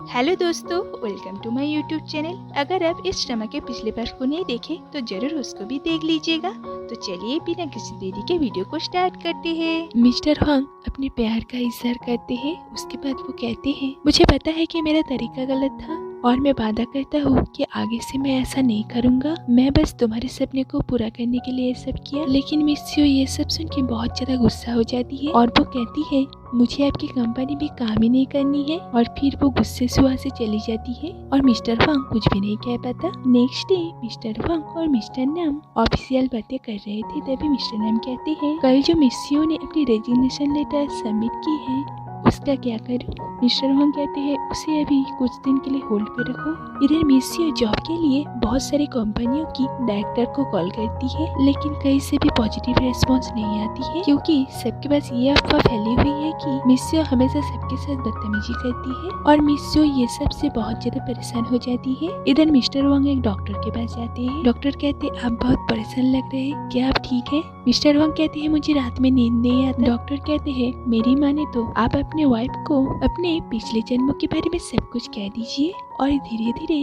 Hello दोस्तों, welcome to my YouTube channel. अगर आप इस ड्रामा के पिछले पार्ट को नहीं देखे तो जरूर उसको भी देख लीजिएगा। तो चलिए बिना किसी देरी के वीडियो को स्टार्ट करते हैं। मिस्टर हॉन्ग अपने प्यार का इजहार करते हैं। उसके बाद वो कहते हैं, मुझे पता है कि मेरा तरीका गलत था और मैं वादा करता हूँ कि आगे से मैं ऐसा नहीं करूँगा। मैं बस तुम्हारे सपने को पूरा करने के लिए ये सब किया। लेकिन मिस यू ये सब सुन के बहुत ज्यादा गुस्सा हो जाती है और वो कहती है, मुझे आपकी कंपनी में काम ही नहीं करनी है। और फिर वो गुस्से से वहाँ से चली जाती है और मिस्टर वांग कुछ भी नहीं कह पाता। नेक्स्ट डे मिस्टर वांग और मिस्टर नाम ऑफिशियल बातें कर रहे थे, तभी मिस्टर नाम कहते हैं, कल जो मिस यू ने अपनी रेजिग्नेशन लेटर सबमिट की है उसका क्या करूं? मिस्टर वांग कहते हैं, उसे अभी कुछ दिन के लिए होल्ड पे रखो। इधर मिस यू जॉब के लिए बहुत सारी कंपनियों की डायरेक्टर को कॉल करती है, लेकिन कहीं से भी पॉजिटिव रेस्पॉन्स नहीं आती है, क्योंकि सबके पास ये अफवाह फैली हुई है कि मिस यू हमेशा सबके साथ बदतमीजी करती है। और मिस यू ये सब से बहुत ज्यादा परेशान हो जाती है। इधर मिस्टर वांग एक डॉक्टर के पास जाते हैं। डॉक्टर कहते हैं, आप बहुत परेशान लग रहे हैं, क्या आप ठीक है? मिस्टर वांग कहते हैं, मुझे रात में नींद नहीं आता। डॉक्टर कहते हैं, मेरी माने तो आप अपने वाइफ को अपने पिछले जन्मों के बारे में सब कुछ कह दीजिए और धीरे धीरे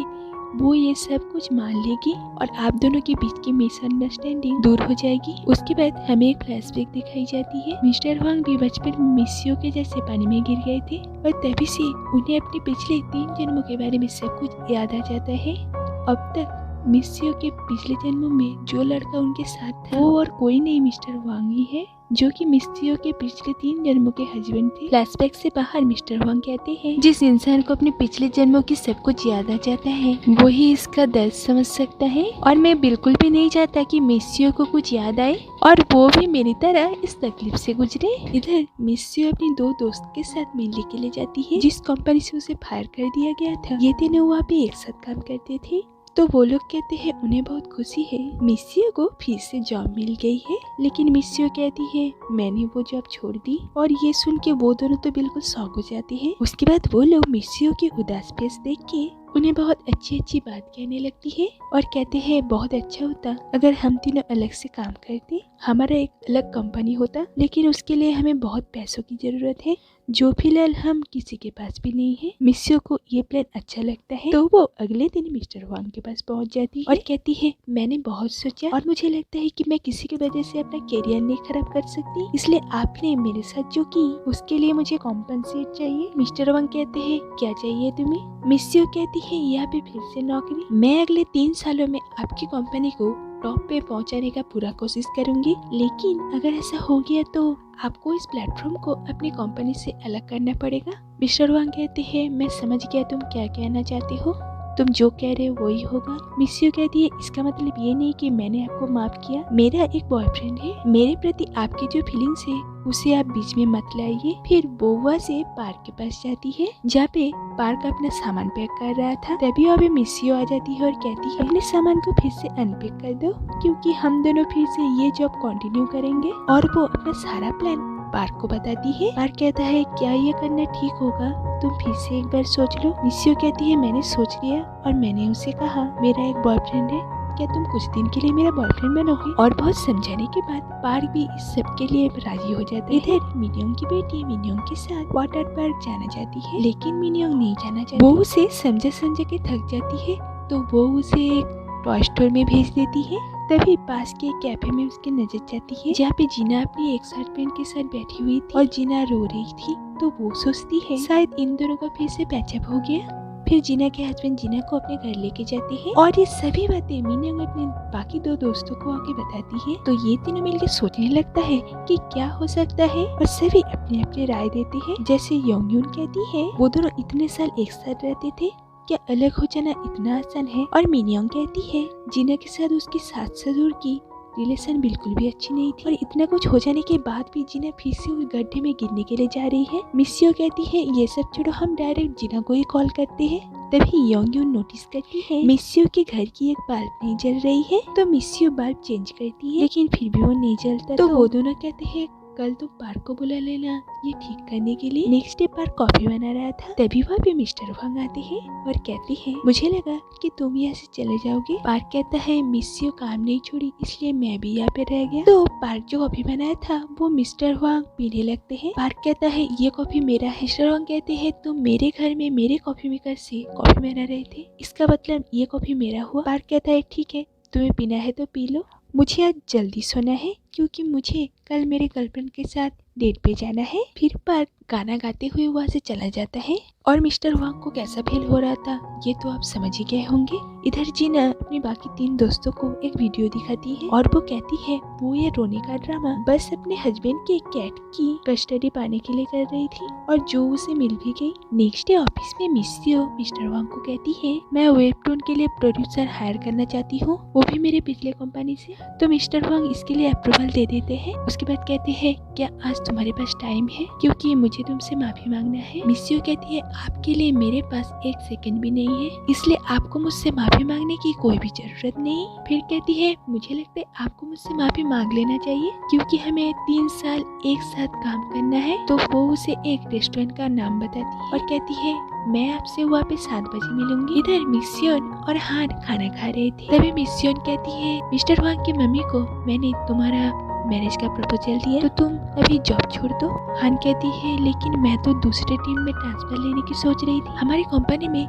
वो ये सब कुछ मान लेगी और आप दोनों के बीच की मिसअंडरस्टैंडिंग दूर हो जाएगी। उसके बाद हमें एक फ्लैशबैक दिखाई जाती है। मिस्टर वांग भी बचपन में मिस यू के जैसे पानी में गिर गए थे और तभी से उन्हें अपने पिछले 3 जन्मों के बारे में सब कुछ याद आ जाता है। अब तक मिस यू के पिछले जन्मों में जो लड़का उनके साथ था वो और कोई नहीं मिस्टर वांग ही है, जो कि मिस यू के पिछले 3 जन्मों के हस्बैंड थे। फ्लैशबैक से बाहर मिस्टर वांग कहते हैं, जिस इंसान को अपने पिछले जन्मों की सब कुछ याद आ जाता है वही इसका दर्द समझ सकता है। और मैं बिल्कुल भी नहीं चाहता कि मिस यू को कुछ याद आए और वो भी मेरी तरह इस तकलीफ से गुजरे। इधर मिस यू अपनी 2 दोस्त के साथ मिलने के लिए जाती है, जिस कंपनी से उसे फायर कर दिया गया था। ये तीनों वहाँ पे एक साथ काम करते थे। तो वो लोग कहते हैं उन्हें बहुत खुशी है, मिस यू को फिर से जॉब मिल गई है। लेकिन मिस यू कहती है, मैंने वो जॉब छोड़ दी। और ये सुन के वो दोनों तो बिल्कुल शॉक हो जाते हैं। उसके बाद वो लोग मिस यू के उदास फेस देख के उन्हें बहुत अच्छी अच्छी बात कहने लगती है और कहते हैं, बहुत अच्छा होता अगर हम तीनों अलग से काम करते, हमारा एक अलग कंपनी होता, लेकिन उसके लिए हमें बहुत पैसों की जरूरत है जो फिलहाल हम किसी के पास भी नहीं है। मिस यू को ये प्लान अच्छा लगता है तो वो अगले दिन मिस्टर वांग के पास पहुंच जाती है और कहती है, मैंने बहुत सोचा और मुझे लगता है कि मैं किसी की वजह से अपना करियर नहीं खराब कर सकती, इसलिए आपने मेरे साथ जो की उसके लिए मुझे कॉम्पनसेट चाहिए। मिस्टर वांग कहते हैं, क्या चाहिए तुम्हें? मिस यू कहती है, यहाँ पे फिर से नौकरी। मैं अगले 3 सालों में आपकी कंपनी को टॉप पे पहुंचाने का पूरा कोशिश करूंगी, लेकिन अगर ऐसा हो गया तो आपको इस प्लेटफॉर्म को अपनी कंपनी से अलग करना पड़ेगा। मिस्टर वांग कहते हैं, मैं समझ गया तुम क्या कहना चाहते हो, तुम जो कह रहे हो वही होगा। मिस यू कहती है, इसका मतलब ये नहीं कि मैंने आपको माफ किया, मेरा एक बॉयफ्रेंड है, मेरे प्रति आपकी जो फीलिंग्स है उसे आप बीच में मत लाइए। फिर वो वहाँ से पार्क के पास जाती है जहाँ पे पार्क अपना सामान पैक कर रहा था। तभी अभी मिस यू आ जाती है और कहती है, अपने सामान को फिर से अनपैक कर दो क्योंकि हम दोनों फिर से ये जॉब कंटिन्यू करेंगे। और वो अपना सारा प्लान पार्क को बताती है। पार्क कहता है, क्या ये करना ठीक होगा, तुम फिर से एक बार सोच लो। मिस यू कहती है, मैंने सोच लिया और मैंने उसे कहा, मेरा एक बॉयफ्रेंड है, क्या तुम कुछ दिन के लिए मेरा बॉयफ्रेंड बनोगे? और बहुत समझाने के बाद पार्क भी इस सब के लिए राजी हो जाता है। इधर मिनियोंग की बेटी मिनियोंग के साथ वाटर पार्क जाना चाहती है, लेकिन मिनियोंग नहीं जाना चाहती। वो उसे समझा के थक जाती है तो वो उसे एक टॉय स्टोर में भेज देती है। तभी पास के कैफे में उसकी नजर जाती है जहाँ पे जीना अपनी एक शर्ट पैंट के साथ बैठी हुई थी और जीना रो रही थी। तो वो सोचती है शायद इन दोनों का फिर से पैचअप हो गया। फिर जीना के हस्बैंड जीना को अपने घर लेके जाते हैं और ये सभी बातें मिनियोंग अपने बाकी 2 दोस्तों को आके बताती है। तो ये तीनों मिलकर सोचने लगता है कि क्या हो सकता है और सभी अपने अपने राय देते हैं। जैसे योंगयून कहती है, वो दोनों इतने साल एक साथ रहते थे, क्या अलग हो जाना इतना आसान है? और मिनियोंग कहती है, जीना के साथ उसकी सास ससुर की रिलेशन बिल्कुल भी अच्छी नहीं थी और इतना कुछ हो जाने के बाद भी जीना फिर से उस गड्ढे में गिरने के लिए जा रही है। मिस यू कहती है, ये सब छोड़ो, हम डायरेक्ट जीना को ही कॉल करते हैं। तभी योंगयून नोटिस करती है मिस यू के घर की एक बल्ब नहीं जल रही है। तो मिस यू बल्ब चेंज करती है, लेकिन फिर भी वो नहीं जलता। तो वो दोनों कहते हैं, कल तुम पार्क को बुला लेना ये ठीक करने के लिए। नेक्स्ट डे पार्क कॉफी बना रहा था, तभी वहाँ पे मिस्टर वांग आते हैं और कहते हैं मुझे लगा कि तुम यहाँ से चले जाओगे। पार्क कहता है मिस यू काम नहीं छोड़ी इसलिए मैं भी यहाँ पे रह गया। तो पार्क जो कॉफी बनाया था वो मिस्टर वांग पीने लगते हैं। पार्क कहता है ये कॉफी मेरा है। मिस्टर वांग कहते हैं तुम मेरे घर में मेरे कॉफी मेकर से कॉफी बना रहे थे, इसका मतलब ये कॉफी मेरा हुआ। पार्क कहता है ठीक है तुम्हें पीना है तो पी लो, मुझे आज जल्दी सोना है क्योंकि मुझे कल मेरे गर्लफ्रेंड के साथ डेट पे जाना है। फिर पार्क गाना गाते हुए वहाँ से चला जाता है और मिस्टर वांग को कैसा फील हो रहा था ये तो आप समझ ही गए होंगे। इधर जीना अपने बाकी 3 दोस्तों को एक वीडियो दिखाती है और वो कहती है वो ये रोने का ड्रामा बस अपने हस्बैंड के कैट की कस्टडी पाने के लिए कर रही थी और जो उसे मिल भी गई। नेक्स्ट डे ऑफिस में मिस्यो मिस्टर वांग को कहती है मैं वेबटून के लिए प्रोड्यूसर हायर करना चाहती हूँ, वो भी मेरे पिछले कंपनी से। तो मिस्टर वांग इसके लिए अप्रूवल दे देते हैं। उसके बाद कहते हैं क्या आज तुम्हारे पास टाइम है क्योंकि मुझे तुमसे माफी मांगना है। मिस्यो कहती है आपके लिए मेरे पास 1 सेकंड भी नहीं है इसलिए आपको मुझसे माफी मांगने की कोई भी जरूरत नहीं। फिर कहती है मुझे लगता है आपको मुझसे माफी मांग लेना चाहिए क्योंकि हमें 3 साल एक साथ काम करना है। तो वो उसे एक रेस्टोरेंट का नाम बताती है और कहती है मैं आपसे वहाँ पे 7 बजे मिलूंगी। इधर मिस्योन और हान खाना खा रहे थे, तभी मिस्योन कहती है मिस्टर वांग की मम्मी को मैंने तुम्हारा मैरिज का प्रपोजल दिया तो तुम अभी जॉब छोड़ दो। हान कहती है लेकिन मैं तो दूसरे टीम में ट्रांसफर लेने की सोच रही थी, हमारी कंपनी में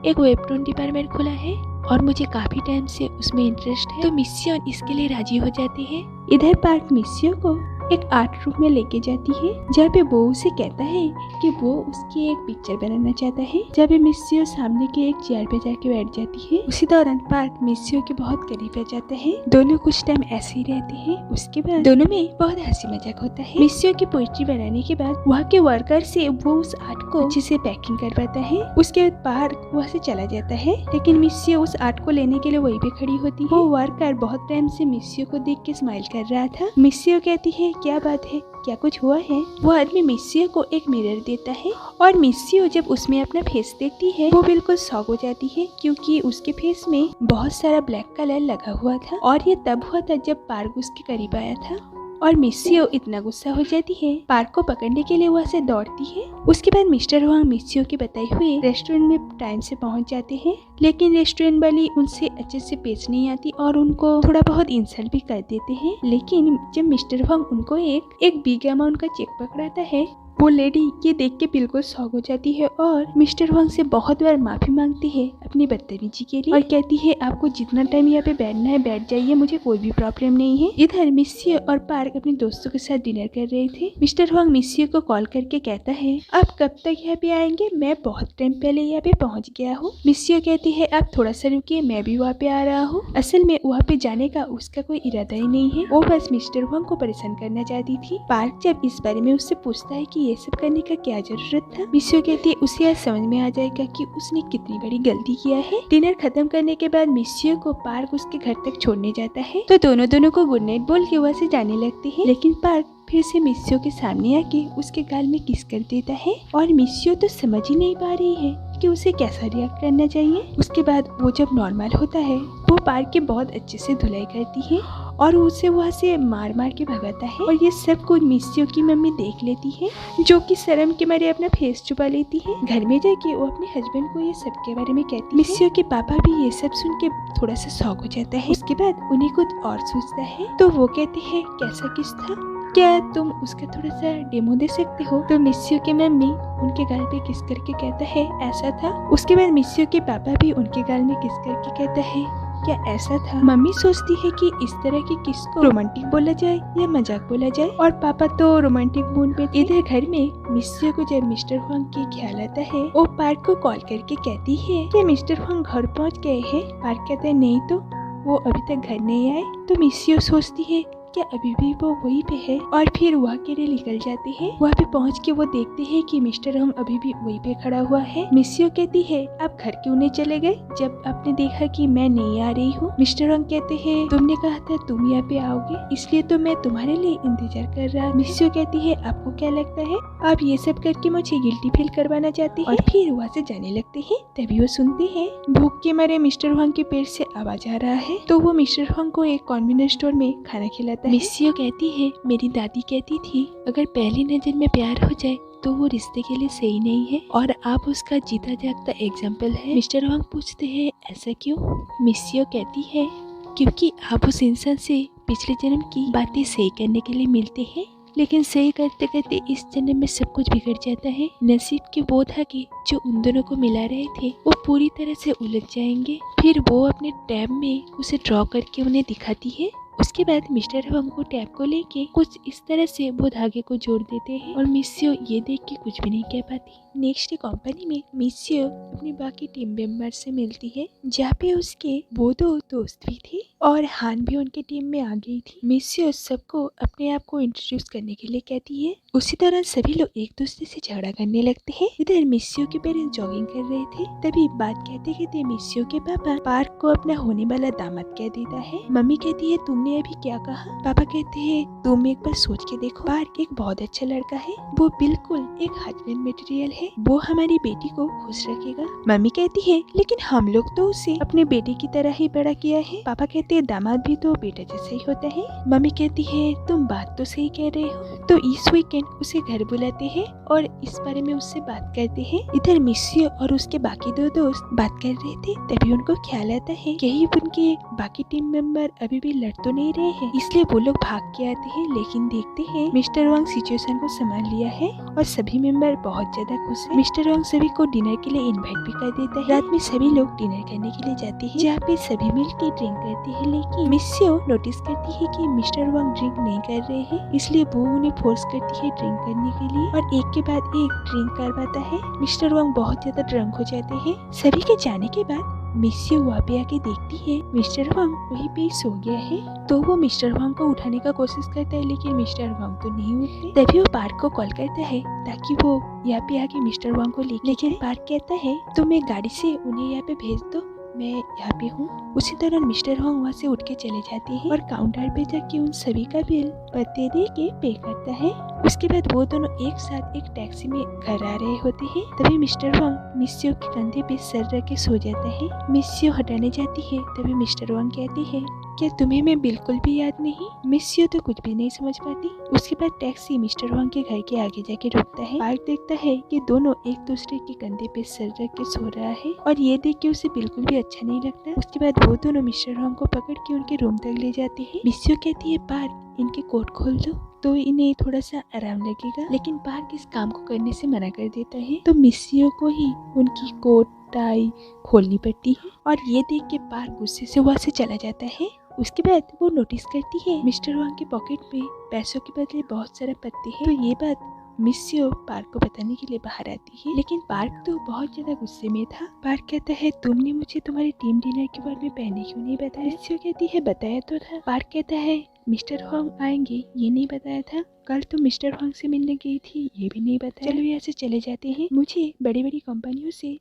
एक वेबटून डिपार्टमेंट खुला है और मुझे काफी टाइम से उसमें इंटरेस्ट है। तो मिस्योन इसके लिए राजी हो जाती है। इधर पार्क मिस्यो को एक आर्ट रूम में लेके जाती है जहाँ पे वो उसे कहता है कि वो उसकी एक पिक्चर बनाना चाहता है। जब मिस्यो सामने के एक चेयर पे जाके बैठ जाती है उसी दौरान पार्क मिस्यो के बहुत करीब आ जाता है। दोनों कुछ टाइम ऐसे ही रहते हैं। उसके बाद दोनों में बहुत हंसी मजाक होता है। मिस्यो की पोएट्री बनाने के बाद वहाँ के वर्कर से वो उस आर्ट को अच्छे से पैकिंग करवाता है। उसके बाद पार्क वहाँ से चला जाता है लेकिन मिस्यो उस आर्ट को लेने के लिए वहीं पे खड़ी होती है। वो वर्कर बहुत टाइम से मिस्यो को देख के स्माइल कर रहा था। मिस्यो कहती है क्या बात है, क्या कुछ हुआ है। वो आदमी मिस्यो को एक मिरर देता है और मिस्यो जब उसमें अपना फेस देखती है वो बिल्कुल शॉक हो जाती है क्योंकि उसके फेस में बहुत सारा ब्लैक कलर लगा हुआ था और ये तब हुआ था जब पार्क उसके करीब आया था और मिस्यो इतना गुस्सा हो जाती है पार्क को पकड़ने के लिए वहाँ से दौड़ती है। उसके बाद मिस्टर वांग मिस्यो के बताए हुए रेस्टोरेंट में टाइम से पहुँच जाते हैं लेकिन रेस्टोरेंट वाली उनसे अच्छे से पेश नहीं आती और उनको थोड़ा बहुत इंसल्ट भी कर देते हैं। लेकिन जब मिस्टर वांग उनको एक बिग अमाउंट का चेक पकड़ाता है वो लेडी ये देख के बिल्कुल शॉक हो जाती है और मिस्टर वांग से बहुत बार माफी मांगती है अपनी बदतमीजी के लिए और कहती है आपको जितना टाइम यहाँ पे बैठना है बैठ जाइए, मुझे कोई भी प्रॉब्लम नहीं है। इधर मिस्यो और पार्क अपने दोस्तों के साथ डिनर कर रहे थे। मिस्टर वांग मिस्यो को कॉल करके कहता है आप कब तक यहाँ पे आएंगे, मैं बहुत टाइम पहले यहाँ पे पहुँच गया हूँ। मिस्यो कहती है आप थोड़ा सा रुकिए मैं भी वहाँ पे आ रहा हूँ। असल में वहाँ पे जाने का उसका कोई इरादा ही नहीं है, वो बस मिस्टर वांग को परेशान करना चाहती थी। पार्क जब इस बारे में उससे पूछता है कि ये सब करने का क्या जरूरत था, मिस्यो कहती है उसे आज समझ में आ जाएगा कि उसने कितनी बड़ी गलती किया है। डिनर खत्म करने के बाद मिस्यो को पार्क उसके घर तक छोड़ने जाता है तो दोनों को गुड नाइट बोल के वहाँ से जाने लगते हैं। लेकिन पार्क फिर से मिस्यो के सामने आके उसके गाल में किस कर देता है और मिस्यो तो समझ ही नहीं पा रही है कि उसे कैसा रिएक्ट करना चाहिए। उसके बाद वो जब नॉर्मल होता है वो पार्क के बहुत अच्छे से धुलाई करती है और उसे वहाँ से मार मार के भगाता है और ये सब कुछ मिस्यो की मम्मी देख लेती है जो कि शर्म के मारे अपना फेस छुपा लेती है। घर में जाके वो अपने हस्बैंड को ये सब के बारे में कहती है। मिस्यो के पापा भी ये सब सुन के थोड़ा सा शॉक हो जाता है। उसके बाद उन्हें कुछ और सोचता है तो वो कहते हैं कैसा किस था, क्या तुम उसका थोड़ा सा डेमो दे सकते हो। तो मिस्यो के मम्मी उनके गाल पे किस करके कहता है ऐसा था। उसके बाद मिस्यो के पापा भी उनके गाल में किस करके कहता है क्या ऐसा था। मम्मी सोचती है कि इस तरह की किस को रोमांटिक बोला जाए या मजाक बोला जाए और पापा तो रोमांटिक मूड पे। इधर घर में मिस्यो को जब मिस्टर वांग के ख्याल आता है वो पार्क को कॉल करके कहती है कि मिस्टर वांग घर पहुंच गए हैं। पार्क कहता है नहीं तो वो अभी तक घर नहीं आए। तो मिस्यो सोचती है क्या अभी भी वो वहीं पे है और फिर वहाँ के लिए निकल जाते हैं। वहाँ पे पहुँच के वो देखते हैं कि मिस्टर वांग अभी भी वहीं पे खड़ा हुआ है। मिस्यो कहती है आप घर क्यों नहीं चले गए जब आपने देखा कि मैं नहीं आ रही हूँ। मिस्टर वांग कहते हैं तुमने कहा था तुम यहाँ पे आओगे इसलिए तो मैं तुम्हारे लिए इंतजार कर रहा। मिस्यो कहती है आपको क्या लगता है आप ये सब करके मुझे गिल्टी फील करवाना चाहते हैं और फिर वहाँ से जाने लगते हैं। तभी वो सुनते हैं भूख के मारे मिस्टर वांग के पेट से आवाज आ रहा है तो वो मिस्टर वांग को एक कन्वीनियंस स्टोर में खाना खिलाते जाता है। मिस्सियो कहती है मेरी दादी कहती थी अगर पहली नजर में प्यार हो जाए तो वो रिश्ते के लिए सही नहीं है और आप उसका जीता जागता एग्जाम्पल है। मिस्टर वांग पूछते हैं ऐसा क्यों? मिस्सियो कहती है क्योंकि आप उस इंसान से पिछले जन्म की बातें सही करने के लिए मिलते हैं, लेकिन सही करते करते इस जन्म में सब कुछ बिगड़ जाता है। नसीब के वो धागे जो उन दोनों को मिला रहे थे वो पूरी तरह से उलझ जाएंगे। फिर वो अपने टैब में उसे ड्रॉ करके उन्हें दिखाती है। उसके बाद मिस्टर वांग को टैब को लेके कुछ इस तरह से वो धागे को जोड़ देते हैं और मिस्सियो ये देख के कुछ भी नहीं कह पाती। नेक्स्ट कंपनी में मिस्सियो अपनी बाकी टीम मेंबर से मिलती है जहाँ पे उसके वो दो दोस्त भी थे और हान भी उनके टीम में आ गई थी। मिस्सियो सबको अपने आप को इंट्रोड्यूस करने के लिए कहती है। उसी दौरान सभी लोग एक दूसरे से झगड़ा करने लगते हैं। इधर मिस्सियो के पेरेंट्स जॉगिंग कर रहे थे, तभी बात कहते कहते मिस्सियो के पापा पार्क को अपना होने वाला दामाद कह देता है। मम्मी कहती है तुमने अभी क्या कहा? पापा कहते हैं तुम एक बार सोच के देखो, पार्क एक बहुत अच्छा लड़का है, वो बिल्कुल एक हस्बैंड मटेरियल है, वो हमारी बेटी को खुश रखेगा। मम्मी कहती है लेकिन हम लोग तो उसे अपने बेटे की तरह ही बड़ा किया है। पापा कहते हैं दामाद भी तो बेटा जैसा ही होता है। मम्मी कहती है तुम बात तो सही कह रहे हो। तो इस वीकेंड उसे घर बुलाते हैं और इस बारे में उससे बात करते हैं। इधर मिस्सियो और उसके बाकी दो दोस्त बात कर रहे थे, तभी उनको ख्याल आता है कहीं उनके बाकी टीम मेंबर अभी भी लड़ तो नहीं रहे हैं, इसलिए वो लोग भाग के आते हैं। लेकिन देखते हैं मिस्टर वांग सिचुएशन को संभाल लिया है और सभी मेंबर बहुत ज्यादा खुश हैं। मिस्टर वांग सभी को डिनर के लिए इनवाइट भी कर देता है। रात में सभी लोग डिनर करने के लिए जाते हैं जहाँ पे सभी मिलकर ड्रिंक करते हैं, लेकिन मिस्सियो नोटिस करती है कि मिस्टर वांग ड्रिंक नहीं कर रहे हैं, इसलिए वो उन्हें फोर्स करती है ड्रिंक करने के लिए और एक के बाद एक ड्रिंक करवाता है। मिस्टर वांग बहुत ज्यादा ड्रंक हो जाते हैं। सभी के जाने के बाद मिस्सियो वहाँ पे आके देखती है मिस्टर वांग वहीं पे सो गया है। तो वो मिस्टर वांग को उठाने का कोशिश करता है, लेकिन मिस्टर वांग तो नहीं उठते। तभी वो पार्क को कॉल करता है ताकि वो यहाँ पे आके मिस्टर वांग को लेकिन पार्क कहता है तुम एक गाड़ी से उन्हें यहाँ पे भेज दो, मैं यहाँ पे हूँ। उसी दौरान मिस्टर वांग वहाँ से उठ के चले जाते हैं और काउंटर पे जाके उन सभी का बिल पते दे के पे करता है। उसके बाद वो दोनों एक साथ एक टैक्सी में घर आ रहे होते हैं। तभी मिस्टर वांग मिस्सियो के कंधे पे सर रख के सो जाता है। मिस्सियो हटाने जाती है, तभी मिस्टर वांग कहते हैं क्या तुम्हें मैं बिल्कुल भी याद नहीं? मिस्सियो तो कुछ भी नहीं समझ पाती। उसके बाद टैक्सी मिस्टर वांग के घर के आगे जाके रुकता है। पार्क देखता है कि दोनों एक दूसरे के कंधे पे सर रख के सो रहा है और ये देख के उसे बिल्कुल भी अच्छा नहीं लगता। उसके बाद वो दोनों मिस्टर वांग को पकड़ के उनके रूम तक ले जाते हैं। मिस्सियो कहती है पार्क इनके कोट खोल दो तो इन्हें थोड़ा सा आराम लगेगा, लेकिन पार्क इस काम को करने से मना कर देता है। तो मिस्सियो को ही उनकी कोट टाई खोलनी पड़ती है और ये देख के पार्क गुस्से से वहाँ से चला जाता है। उसके बाद वो नोटिस करती है मिस्टर वांग के पॉकेट में पैसों के बदले बहुत सारे पत्ते हैं। तो ये बात मिस्सियो पार्क को बताने के लिए बाहर आती है, लेकिन पार्क तो बहुत ज्यादा गुस्से में था। पार्क कहता है तुमने मुझे तुम्हारे टीम डिनर के बारे में पहले क्यों नहीं बताया? मिस्सियो कहती है बताया तो था। पार्क कहता है मिस्टर वांग आएंगे ये नहीं बताया था, कल तो मिस्टर वांग से मिलने गई थी ये भी नहीं बताया। चलो यहाँ से चले जाते हैं, मुझे बड़ी बड़ी कंपनियों से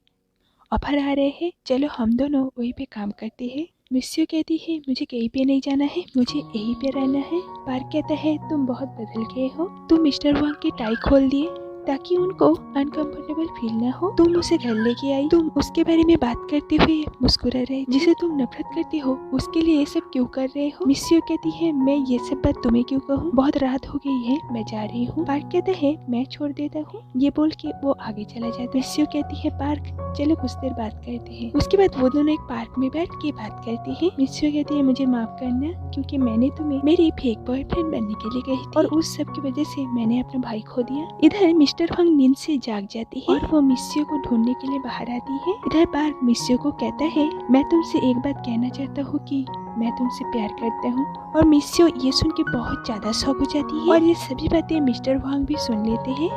ऑफर आ रहे हैं, चलो हम दोनों वहीं पे काम करते हैं। मिस्सियो कहती है मुझे कहीं पे नहीं जाना है, मुझे यहीं पे रहना है। पार्क कहता है तुम बहुत बदल गए हो, तुम मिस्टर वांग की टाई खोल दिए ताकि उनको अनकंफर्टेबल फील ना हो। तुम उसे घर लेके आई, तुम उसके बारे में बात करते हुए मुस्कुरा रहे, जिसे तुम नफरत करते हो उसके लिए ये सब क्यों कर रहे हो? मिस्सियो कहती है मैं ये सब बात तुम्हें क्यों कहूँ, बहुत रात हो गई है मैं जा रही हूँ। पार्क कहता है मैं छोड़ देता हूँ। ये बोल के वो आगे चला जाता है। मिस्सियो कहती है पार्क चलो कुछ देर बात करते हैं। उसके बाद वो दोनों एक पार्क में बैठ के बात करते हैं। मिस्सियो कहती है मुझे माफ करना क्योंकि मैंने तुम्हें मेरी फेक बॉयफ्रेंड बनने के लिए कही थी और उस सब की वजह से मैंने अपना भाई खो दिया। इधर मिस्टर वांग नींद से जाग जाती है और वो मिस्सियो को ढूंढने के लिए बाहर आती है। इधर पार्क मिस्सियो को कहता है मैं तुमसे एक बात कहना चाहता हूँ कि मैं तुमसे प्यार करता हूँ। और मिस्सियो ये सुन के बहुत ज्यादा शॉक हो जाती है और ये सभी बातें मिस्टर वांग भी सुन लेते हैं।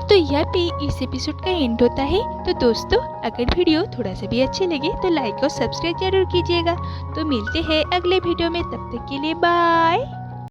तो यहाँ पे इस एपिसोड का एंड होता है। तो दोस्तों अगर वीडियो थोड़ा सा भी अच्छे लगे तो लाइक और सब्सक्राइब जरूर कीजिएगा। तो मिलते हैं अगले वीडियो में, तब तक के लिए बाय।